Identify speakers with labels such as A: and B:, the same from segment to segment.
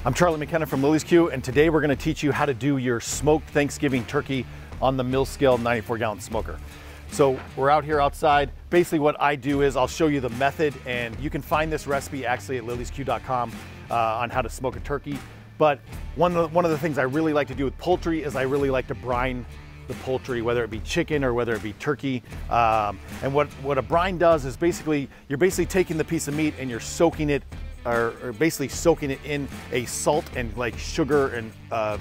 A: I'm Charlie McKenna from Lillie's Q, and today we're going to teach you how to do your smoked Thanksgiving turkey on the mill scale 94-gallon smoker. So we're out here outside. Basically what I do is I'll show you the method, and you can find this recipe actually at lilliesq.com on how to smoke a turkey. But one of the things I really like to do with poultry is I really like to brine the poultry, whether it be chicken or whether it be turkey. And what a brine does is you're basically taking the piece of meat and you're soaking it, or basically soaking it in a salt and like sugar and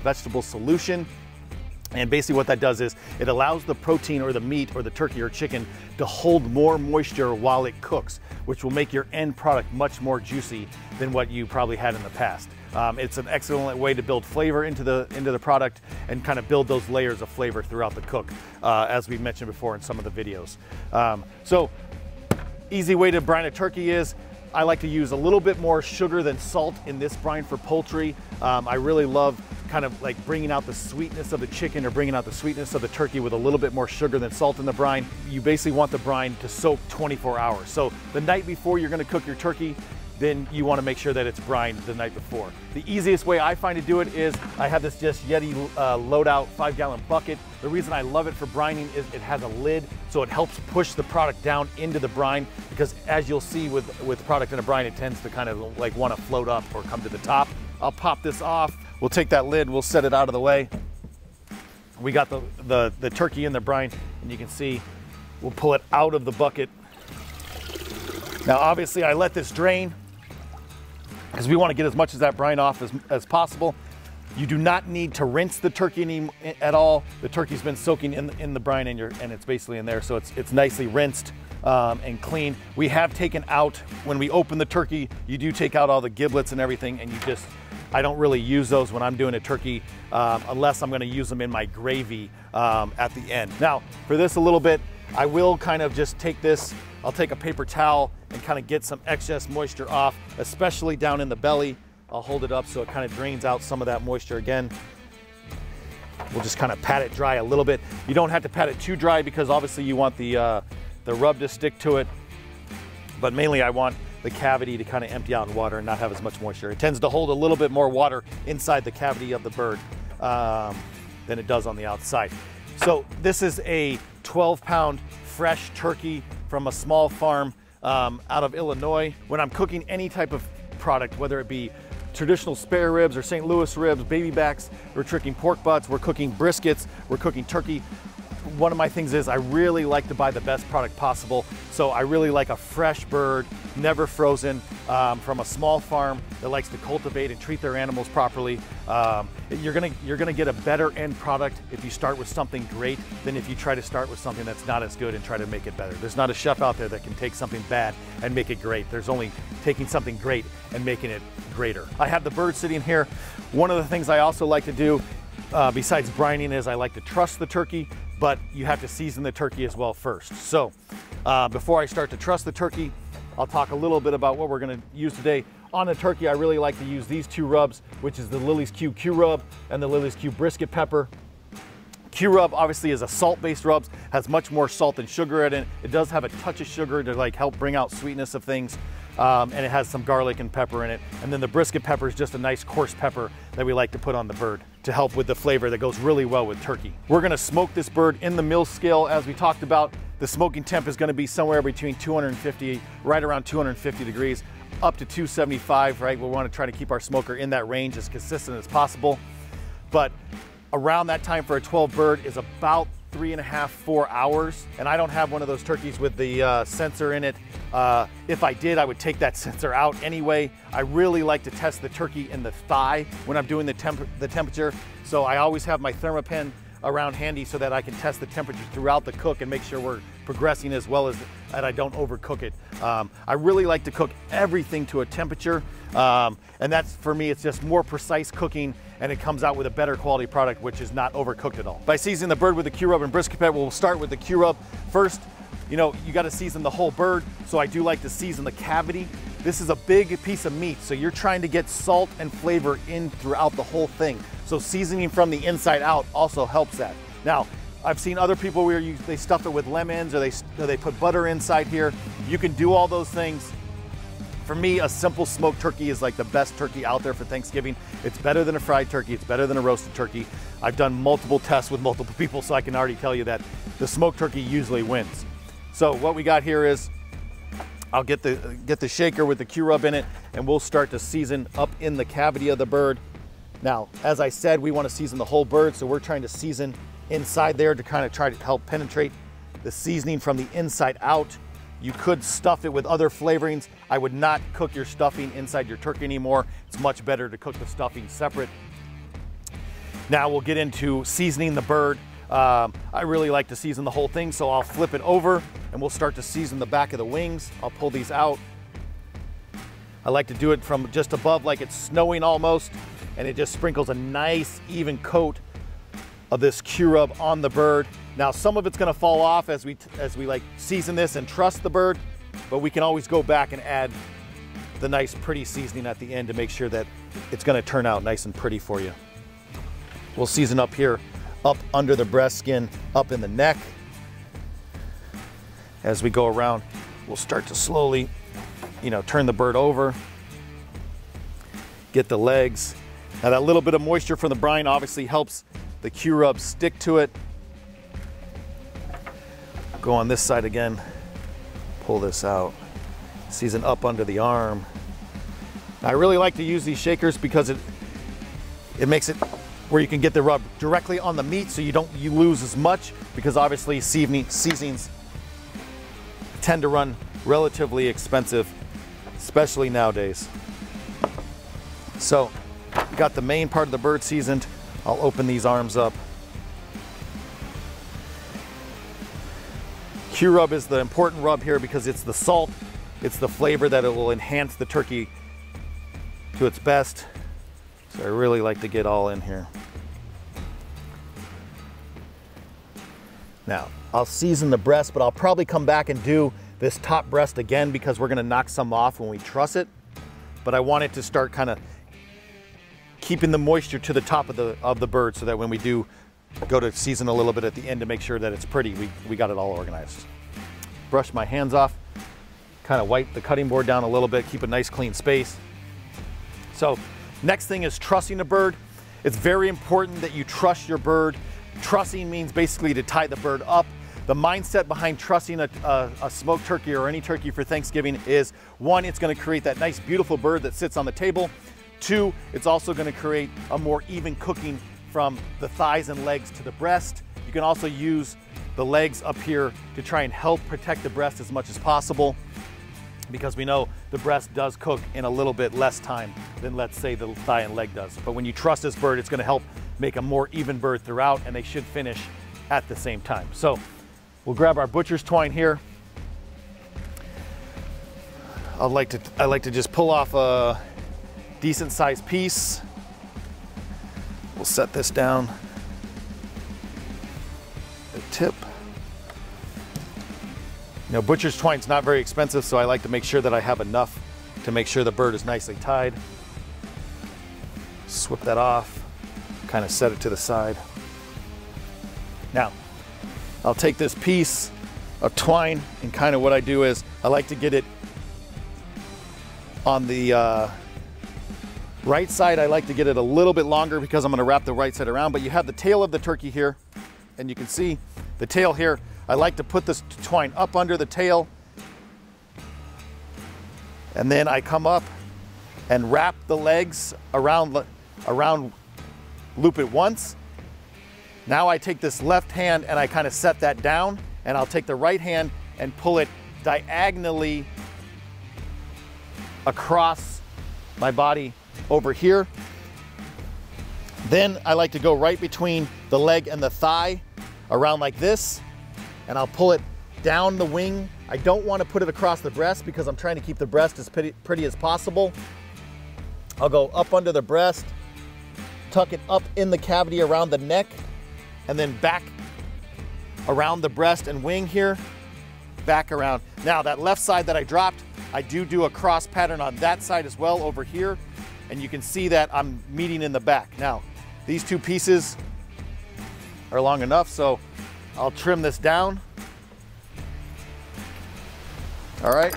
A: vegetable solution. And basically what that does is it allows the protein or the meat or the turkey or chicken to hold more moisture while it cooks, which will make your end product much more juicy than what you probably had in the past. It's an excellent way to build flavor into the product and kind of build those layers of flavor throughout the cook, as we mentioned before in some of the videos. So easy way to brine a turkey is I like to use a little bit more sugar than salt in this brine for poultry. I really love kind of like bringing out the sweetness of the chicken or bringing out the sweetness of the turkey with a little bit more sugar than salt in the brine. You basically want the brine to soak 24 hours. So the night before you're gonna cook your turkey, then you wanna make sure that it's brined the night before. The easiest way I find to do it is I have this just Yeti load out 5-gallon bucket. The reason I love it for brining is it has a lid, so it helps push the product down into the brine, because as you'll see with product in a brine, it tends to kind of like wanna float up or come to the top. I'll pop this off. We'll take that lid, we'll set it out of the way. We got the turkey in the brine, and you can see we'll pull it out of the bucket. Now obviously I let this drain because we want to get as much of that brine off as possible. You do not need to rinse the turkey at all. The turkey's been soaking in the brine and it's basically in there, so it's nicely rinsed and clean. We have taken out, when we open the turkey, you do take out all the giblets and everything, and I don't really use those when I'm doing a turkey unless I'm going to use them in my gravy at the end. Now, for this a little bit, I will kind of just take this, I'll take a paper towel and kind of get some excess moisture off, especially down in the belly. I'll hold it up so it kind of drains out some of that moisture again. We'll just kind of pat it dry a little bit. You don't have to pat it too dry because obviously you want the rub to stick to it, but mainly I want the cavity to kind of empty out in water and not have as much moisture. It tends to hold a little bit more water inside the cavity of the bird than it does on the outside. So this is a 12-pound fresh turkey from a small farm out of Illinois. When I'm cooking any type of product, whether it be traditional spare ribs or St. Louis ribs, baby backs, we're cooking pork butts, we're cooking briskets, we're cooking turkey. One of my things is I really like to buy the best product possible. So I really like a fresh bird, never frozen, from a small farm that likes to cultivate and treat their animals properly. You're gonna get a better end product if you start with something great than if you try to start with something that's not as good and try to make it better. There's not a chef out there that can take something bad and make it great. There's only taking something great and making it greater. I have the bird sitting here. One of the things I also like to do besides brining is I like to truss the turkey, but you have to season the turkey as well first. So before I start to truss the turkey, I'll talk a little bit about what we're gonna use today. On the turkey, I really like to use these two rubs, which is the Lillie's Q rub and the Lillie's Q brisket pepper. Q rub obviously is a salt-based rub, has much more salt and sugar in it. It does have a touch of sugar to like help bring out sweetness of things. And it has some garlic and pepper in it. And then the brisket pepper is just a nice coarse pepper that we like to put on the bird to help with the flavor that goes really well with turkey. We're gonna smoke this bird in the mill scale. As we talked about, the smoking temp is gonna be somewhere between 250, right around 250 degrees, up to 275, right? We wanna try to keep our smoker in that range as consistent as possible. But around that time for a 12 bird is about 3.5, 4 hours. And I don't have one of those turkeys with the sensor in it. If I did, I would take that sensor out anyway. I really like to test the turkey in the thigh when I'm doing the temperature. So I always have my thermopen around handy so that I can test the temperature throughout the cook and make sure we're progressing as well as that I don't overcook it. I really like to cook everything to a temperature. And that's, for me, it's just more precise cooking, and it comes out with a better quality product, which is not overcooked at all. By seasoning the bird with the Q rub and brisket pepper, we'll start with the Q rub first. You know, you got to season the whole bird, so I do like to season the cavity. This is a big piece of meat, so you're trying to get salt and flavor in throughout the whole thing. So seasoning from the inside out also helps that. Now, I've seen other people where they stuff it with lemons or they put butter inside here. You can do all those things. for me, a simple smoked turkey is like the best turkey out there for Thanksgiving. It's better than a fried turkey. It's better than a roasted turkey. I've done multiple tests with multiple people, so I can already tell you that the smoked turkey usually wins. So what we got here is, I'll get the shaker with the Q-Rub in it, and we'll start to season up in the cavity of the bird. Now, as I said, we want to season the whole bird, so we're trying to season inside there to kind of try to help penetrate the seasoning from the inside out. You could stuff it with other flavorings. I would not cook your stuffing inside your turkey anymore. It's much better to cook the stuffing separate. Now we'll get into seasoning the bird. I really like to season the whole thing, so I'll flip it over and we'll start to season the back of the wings. I'll pull these out. I like to do it from just above like it's snowing almost, and it just sprinkles a nice even coat of this Q-Rub on the bird. Now some of it's gonna fall off as we like season this and truss the bird, but we can always go back and add the nice pretty seasoning at the end to make sure that it's gonna turn out nice and pretty for you. We'll season up here, up under the breast skin, up in the neck. As we go around, we'll start to slowly, turn the bird over, get the legs. Now that little bit of moisture from the brine obviously helps the Q-Rub stick to it. Go on this side again, pull this out, season up under the arm. Now, I really like to use these shakers because it makes it where you can get the rub directly on the meat, so you lose as much, because obviously seasonings tend to run relatively expensive, especially nowadays. So, got the main part of the bird seasoned. I'll open these arms up. Q-Rub is the important rub here because it's the salt, it's the flavor that it will enhance the turkey to its best. So I really like to get all in here. Now, I'll season the breast, but I'll probably come back and do this top breast again because we're gonna knock some off when we truss it. But I want it to start kind of keeping the moisture to the top of the bird, so that when we do go to season a little bit at the end to make sure that it's pretty, we got it all organized. Brush my hands off, kind of wipe the cutting board down a little bit, keep a nice clean space. So next thing is trussing the bird. It's very important that you truss your bird. Trussing means basically to tie the bird up. The mindset behind trussing a smoked turkey or any turkey for Thanksgiving is, one, it's gonna create that nice beautiful bird that sits on the table. Two, it's also gonna create a more even cooking from the thighs and legs to the breast. You can also use the legs up here to try and help protect the breast as much as possible, because we know the breast does cook in a little bit less time than, let's say, the thigh and leg does. But when you truss this bird, it's gonna help make a more even bird throughout, and they should finish at the same time. So we'll grab our butcher's twine here. I like to just pull off a decent sized piece. We'll set this down, the tip. Butcher's twine's not very expensive, so I like to make sure that I have enough to make sure the bird is nicely tied. Swip that off, kind of set it to the side. Now, I'll take this piece of twine, and kind of what I do is I like to get it on the right side. I like to get it a little bit longer because I'm going to wrap the right side around, but you have the tail of the turkey here, and you can see the tail here. I like to put this twine up under the tail, and then I come up and wrap the legs around, loop it once. Now I take this left hand and I kind of set that down, and I'll take the right hand and pull it diagonally across my body over here. Then I like to go right between the leg and the thigh, around like this, and I'll pull it down the wing. I don't want to put it across the breast because I'm trying to keep the breast as pretty as possible. I'll go up under the breast, tuck it up in the cavity around the neck, and then back around the breast and wing here, back around. Now that left side that I dropped, I do a cross pattern on that side as well over here, and you can see that I'm meeting in the back. Now, these two pieces are long enough, so I'll trim this down. All right.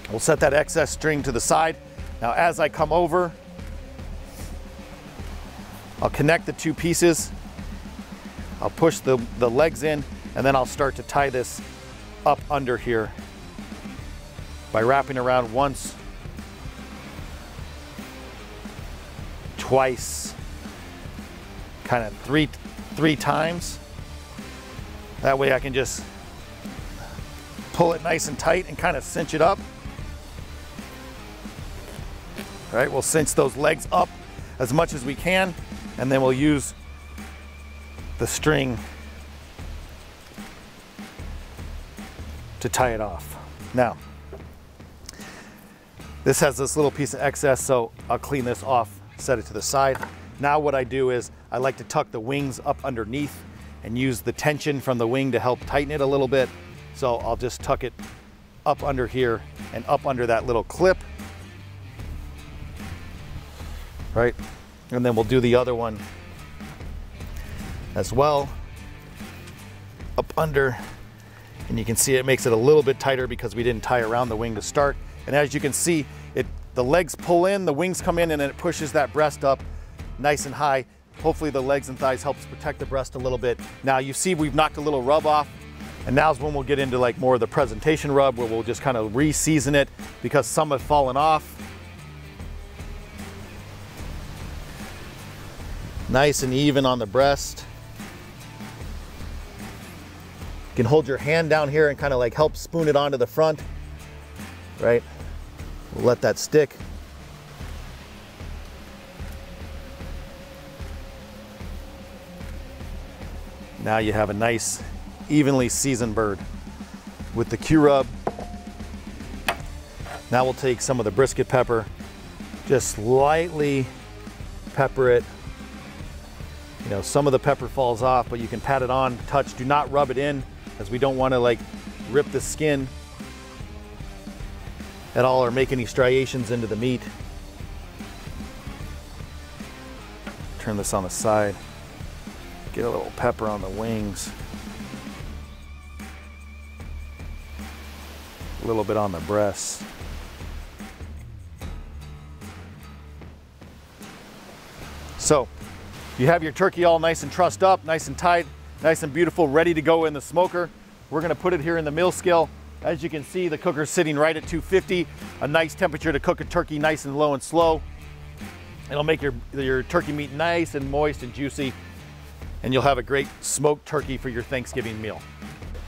A: We'll set that excess string to the side. Now as I come over, I'll connect the two pieces. I'll push the legs in, and then I'll start to tie this up under here by wrapping around once, twice, kind of three times. That way I can just pull it nice and tight and kind of cinch it up. All right, we'll cinch those legs up as much as we can, and then we'll use the string to tie it off. Now, this has this little piece of excess, so I'll clean this off, set it to the side. Now what I do is I like to tuck the wings up underneath and use the tension from the wing to help tighten it a little bit. So I'll just tuck it up under here and up under that little clip. Right? And then we'll do the other one as well. Up under, and you can see it makes it a little bit tighter because we didn't tie around the wing to start. And as you can see, the legs pull in, the wings come in, and then it pushes that breast up nice and high. Hopefully the legs and thighs helps protect the breast a little bit. Now you see we've knocked a little rub off, and now's when we'll get into like more of the presentation rub, where we'll just kind of re-season it because some have fallen off. Nice and even on the breast. You can hold your hand down here and kind of like help spoon it onto the front, right? We'll let that stick. Now you have a nice, evenly seasoned bird with the Q-rub. Now we'll take some of the brisket pepper, just lightly pepper it. You know, some of the pepper falls off, but you can pat it on, touch. Do not rub it in, as we don't want to like rip the skin at all or make any striations into the meat. Turn this on the side. Get a little pepper on the wings. A little bit on the breasts. So, you have your turkey all nice and trussed up, nice and tight, nice and beautiful, ready to go in the smoker. We're gonna put it here in the mill scale. As you can see, the cooker's sitting right at 250, a nice temperature to cook a turkey nice and low and slow. It'll make your turkey meat nice and moist and juicy, and you'll have a great smoked turkey for your Thanksgiving meal.